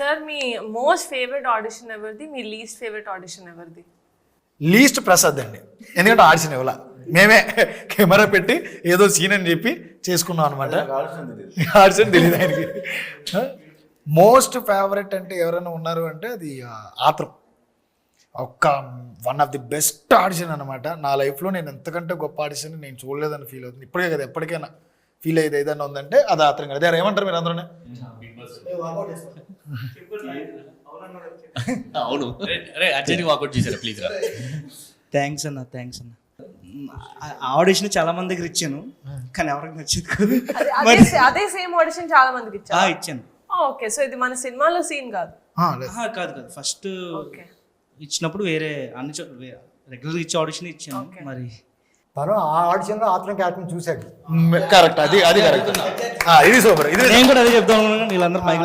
Sir మీ most favourite audition ఎవరిది, మీ least favourite audition ఎవరిది? Least Prasad అండి, ఎందుకంటే ఆడిషన్ ఇవ్వాల, మేమే కెమెరా పెట్టి ఏదో సీన్ అని చెప్పి చేసుకున్నాం అనమాట. ఆడిషన్ తెలియదు ఆయనకి. మోస్ట్ ఫేవరెట్ అంటే ఎవరైనా ఉన్నారు అంటే అది ఆత్రం. ఒక్క one of the best audition అనమాట. నా లైఫ్లో నేను ఎంతకంటే గొప్ప ఆడిషన్ నేను చూడలేదని ఫీల్ అవుతుంది. ఇప్పటికే కదా, ఎప్పటికైనా ఫీల్ అయ్యేది ఏదైనా ఉందంటే అది ఆత్రం కదా. అదే ఏమంటారు మీరు అందరూ? అవును, అర్జెంట్ వాకౌట్ చేశారు ప్లీజ్. థ్యాంక్స్ అన్న, థ్యాంక్స్ అన్న. ఆడిషన్ చాలా మందికి ఇచ్చాను కానీ ఎవరికి నచ్చింది కాదు. అదే సేమ్ ఆడిషన్ చాలా మందికి ఇచ్చాను. ఓకే, సో ఇది మన సినిమాలో సీన్ కాదు? కాదు కాదు, ఫస్ట్ ఇచ్చినప్పుడు వేరే అన్ని రెగ్యులర్ ఇచ్చే ఆడిషన్ ఇచ్చాను. మరి తను ఆ ఆడిషన్లో ఆత్రం క్యారెక్టర్ చూశాడు. కరెక్ట్, అది కరెక్ట్. ఇది సూపర్. ఇది నేను కూడా అదే చెప్తాను, వీళ్ళందరూ పైకి